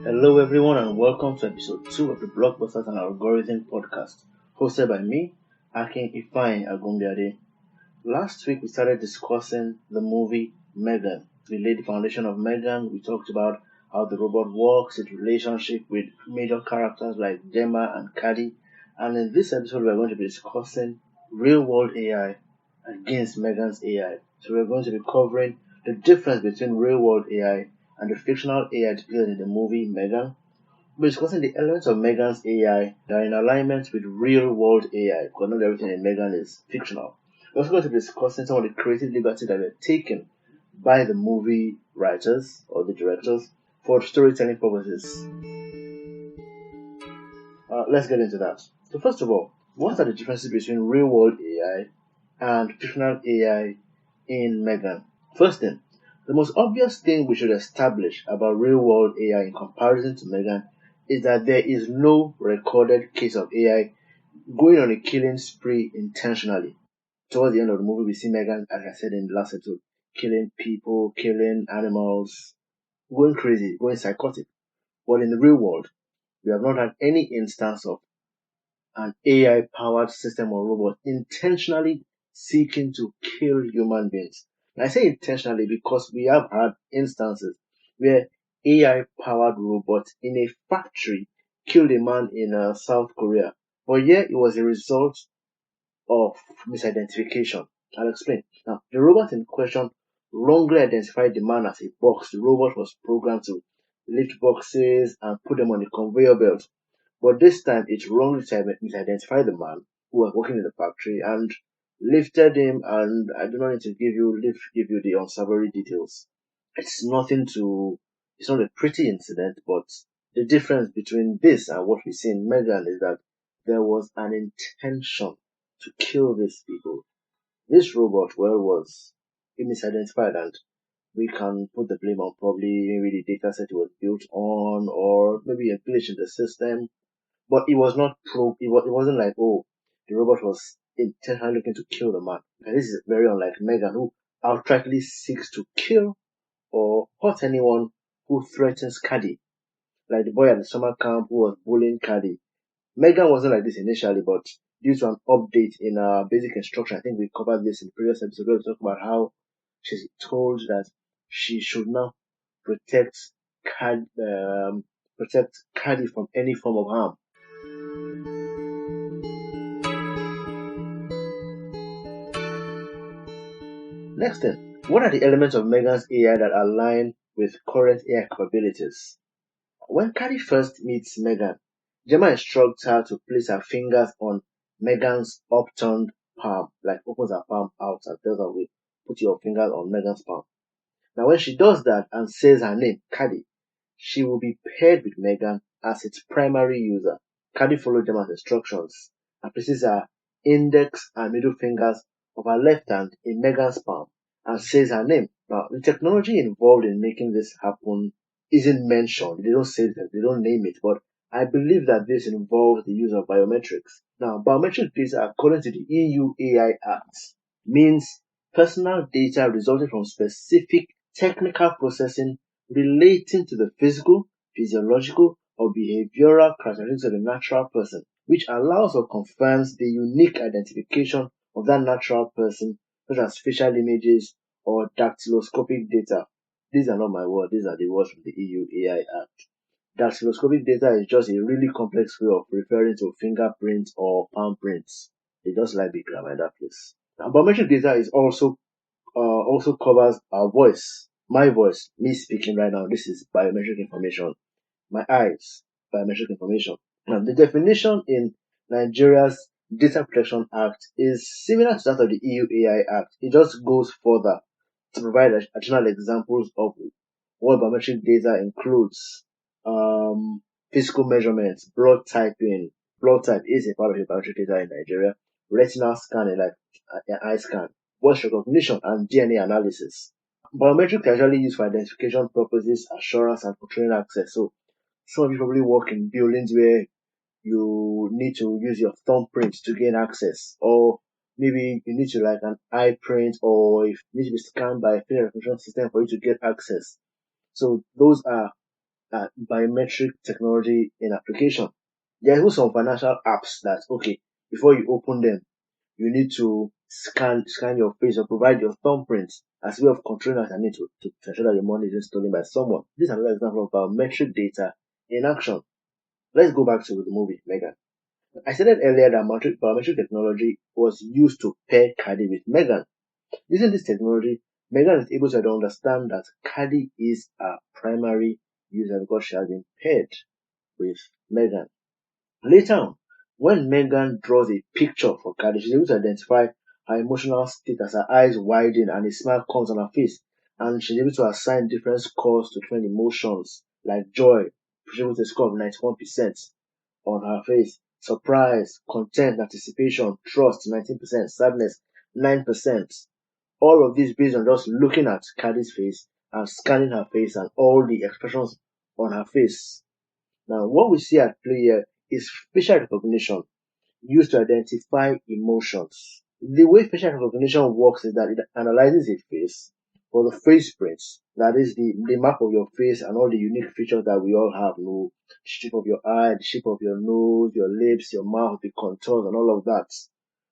Hello, everyone, and welcome to episode 2 of the Blockbusters and Algorithm podcast, hosted by me, Akin Ifeanyi Agumbiade. Last week, we started discussing the movie M3GAN. We laid the foundation of M3GAN. We talked about how the robot works, its relationship with major characters like Gemma and Caddy. And in this episode, we're going to be discussing real-world AI against M3GAN's AI. So we're going to be covering the difference between real-world AI and the fictional AI depicted in the movie M3GAN. We're discussing the elements of M3GAN's AI that are in alignment with real-world AI, because not everything in M3GAN is fictional. We're also going to be discussing some of the creative liberties that were taken by the movie writers or the directors for storytelling purposes. Let's get into that. So first of all, what are the differences between real-world AI and fictional AI in M3GAN? First thing, the most obvious thing we should establish about real-world AI in comparison to M3GAN is that there is no recorded case of AI going on a killing spree intentionally. Towards the end of the movie, we see M3GAN, as I said in the last episode, killing people, killing animals, going crazy, going psychotic. But in the real world, we have not had any instance of an AI-powered system or robot intentionally seeking to kill human beings. And I say intentionally because we have had instances where AI-powered robots in a factory killed a man in South Korea. But here it was a result of misidentification. I'll explain. Now, the robot in question wrongly identified the man as a box. The robot was programmed to lift boxes and put them on the conveyor belt. But this time, it wrongly misidentified the man who was working in the factory and lifted him. And I do not need to give you the unsavory details. It's it's not a pretty incident, but the difference between this and what we see in M3GAN is that there was an intention to kill these people. This robot, was misidentified, and we can put the blame on probably maybe the data set it was built on, or maybe a glitch in the system. But it was not it wasn't like, oh, the robot was intentionally looking to kill the man. And this is very unlike M3GAN, who outrightly seeks to kill or hurt anyone who threatens Caddy, like the boy at the summer camp who was bullying Caddy. M3GAN wasn't like this initially, but due to an update in basic instruction, I think we covered this in the previous episode where we talked about how she's told that she should now protect protect Caddy from any form of harm. Next thing, what are the elements of M3GAN's AI that align with current AI capabilities? When Caddy first meets M3GAN, Gemma instructs her to place her fingers on M3GAN's upturned palm, like opens her palm out and tells her, "Wait, put your fingers on M3GAN's palm." Now, when she does that and says her name, Caddy, she will be paired with M3GAN as its primary user. Caddy follows Gemma's instructions and places her index and middle fingers of her left hand in M3GAN's palm and says her name. Now, the technology involved in making this happen isn't mentioned. They don't say that, they don't name it, but I believe that this involves the use of biometrics. Now, biometric data, according to the EU AI Act, means personal data resulting from specific technical processing relating to the physical, physiological, or behavioral characteristics of a natural person, which allows or confirms the unique identification of that natural person, such as facial images or dactyloscopic data. These are not my words, these are the words from the EU AI Act. Dactyloscopic data is just a really complex way of referring to fingerprints or palm prints. They just like big grammar in that place. Now, biometric data is also covers our voice. My voice, me speaking right now, this is biometric information. My eyes, biometric information. Now, the definition in Nigeria's Data Protection Act is similar to that of the EU AI Act. It just goes further to provide additional examples of what biometric data includes. Physical measurements, blood typing. Blood type is a part of your biometric data in Nigeria. Retinal scanning, like an eye scan, voice recognition, and DNA analysis. Biometrics are usually used for identification purposes, assurance, and controlling access. So some of you probably work in buildings where you need to use your thumbprint to gain access, or maybe you need to like an eye print, or if you need to be scanned by a facial recognition system for you to get access. So those are at biometric technology in application. There are even some financial apps that, okay, before you open them, you need to scan your face or provide your thumbprint as a way of controlling that need to ensure that your money isn't stolen by someone. This is another example of biometric data in action. Let's go back to the movie, M3GAN. I stated earlier that biometric technology was used to pair Cardi with M3GAN. Using this technology, M3GAN is able to understand that Cardi is a primary user because she has been paired with M3GAN. Later on, when M3GAN draws a picture for Cardi, she's able to identify her emotional state as her eyes widen and a smile comes on her face. And she's able to assign different scores to different emotions like joy, she's able to score of 91% on her face, surprise, content, anticipation, trust 19%, sadness 9%. All of this based on just looking at Cardi's face and scanning her face and all the expressions on her face. Now, what we see at play here is facial recognition used to identify emotions. The way facial recognition works is that it analyzes a face for the face prints, that is the map of your face and all the unique features that we all have, the shape of your eye, the shape of your nose, your lips, your mouth, the contours and all of that.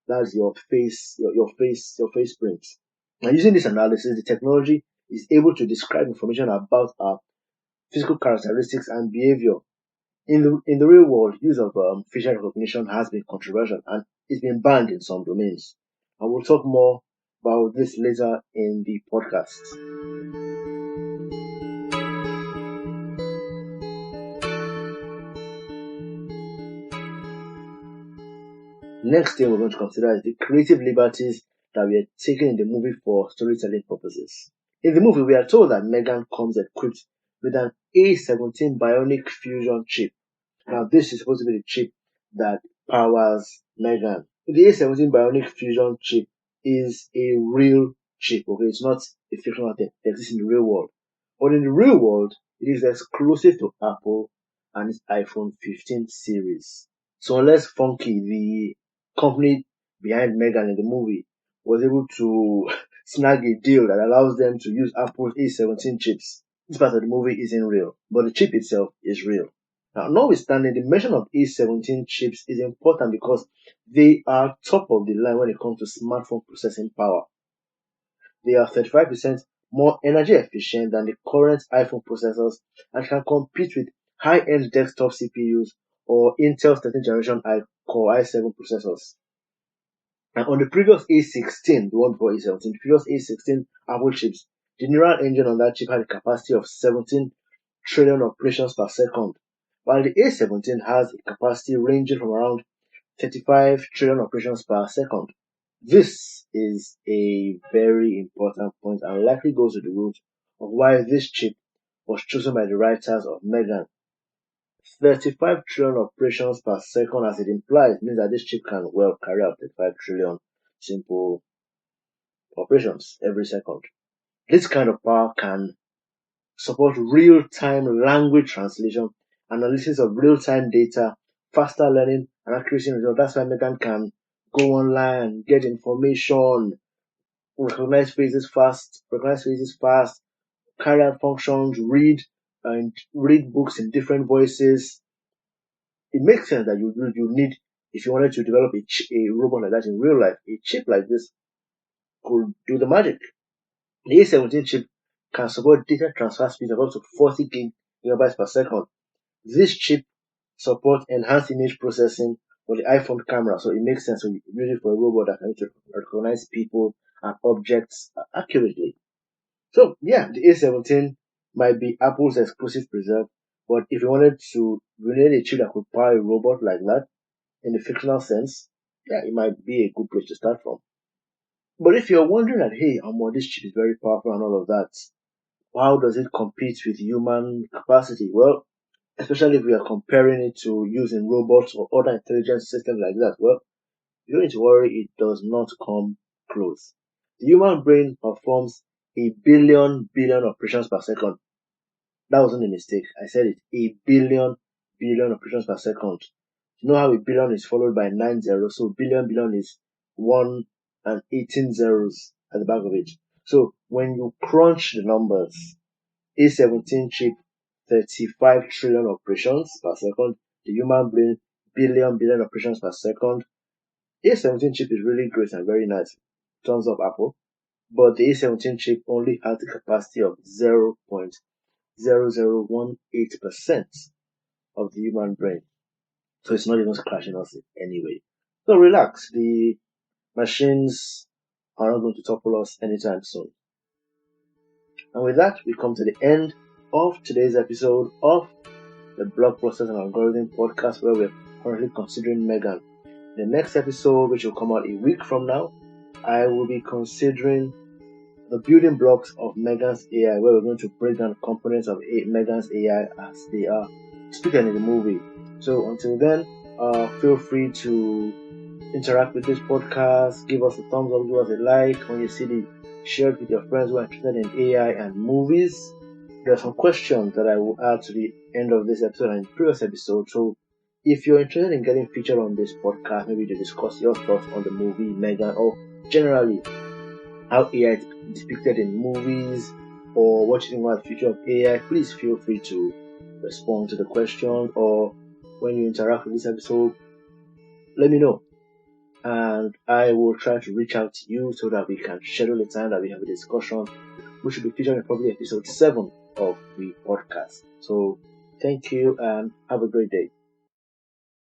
That's your face, your face print. And using this analysis, the technology is able to describe information about our physical characteristics and behavior. In the real world, use of facial recognition has been controversial and it's been banned in some domains. And we'll talk more about this later in the podcast. Next thing we're going to consider is the creative liberties that were taken in the movie for storytelling purposes. In the movie, we are told that M3GAN comes equipped with an A17 bionic fusion chip. Now, this is supposed to be the chip that powers M3GAN. The A17 bionic fusion chip is a real chip, okay? It's not a fictional thing. It exists in the real world. But in the real world, it is exclusive to Apple and its iPhone 15 series. So unless Funky, the company behind M3GAN in the movie, was able to snag a deal that allows them to use Apple's A17 chips, this part of the movie isn't real, but the chip itself is real. Now, notwithstanding, the mention of A17 chips is important because they are top of the line when it comes to smartphone processing power. They are 35% more energy efficient than the current iPhone processors and can compete with high-end desktop CPUs or Intel's 13th generation Core i7 processors. And on the previous A16, the one before A17, the previous A16 Apple chips, the neural engine on that chip had a capacity of 17 trillion operations per second, while the A17 has a capacity ranging from around 35 trillion operations per second. This is a very important point and likely goes to the root of why this chip was chosen by the writers of M3GAN. 35 trillion operations per second, as it implies, means that this chip can well carry out 35 trillion simple operations every second. This kind of power can support real-time language translation, analysis of real-time data, faster learning, and accuracy results. That's why M3GAN can go online, get information, recognize faces fast, carry out functions, read books in different voices. It makes sense that you need, if you wanted to develop a robot like that in real life, a chip like this could do the magic. The A17 chip can support data transfer speed of up to 40 gigabytes per second. This chip supports enhanced image processing for the iPhone camera, so it makes sense when you use it for a robot that can recognize people and objects accurately. So yeah, the A17 might be Apple's exclusive preserve, but if you needed a chip that could power a robot like that, in the fictional sense, yeah, it might be a good place to start from. But if you're wondering that, hey, this chip is very powerful and all of that, how does it compete with human capacity? Well, especially if we are comparing it to using robots or other intelligence systems like that, well, you don't need to worry, it does not come close. The human brain performs a billion operations per second. That wasn't a mistake. I said it. A billion operations per second. You know how a billion is followed by 9 zeros? So billion is 1 and 18 zeros at the back of it. So when you crunch the numbers, A17 chip 35 trillion operations per second. The human brain, billion operations per second. A17 chip is really great and very nice. Thumbs up, Apple. But the A17 chip only has the capacity of 0.0018% of the human brain. So it's not even scratching us anyway. So relax. The machines are not going to topple us anytime soon. And with that, we come to the end of today's episode of the Block Process and Algorithm podcast, where we're currently considering M3GAN. The next episode, which will come out a week from now, I will be considering the building blocks of M3GAN's AI, where we're going to break down components of M3GAN's AI as they are speaking in the movie. So until then, feel free to interact with this podcast, give us a thumbs up, give us a like when you see the share it with your friends who are interested in AI and movies. There are some questions that I will add to the end of this episode and previous episode. So if you're interested in getting featured on this podcast, maybe to discuss your thoughts on the movie M3GAN, or generally how AI is depicted in movies, or what you think about the future of AI, please feel free to respond to the question, or when you interact with this episode, let me know. And I will try to reach out to you so that we can schedule a time that we have a discussion, which will be featured in probably episode 7 of the podcast. So thank you and have a great day.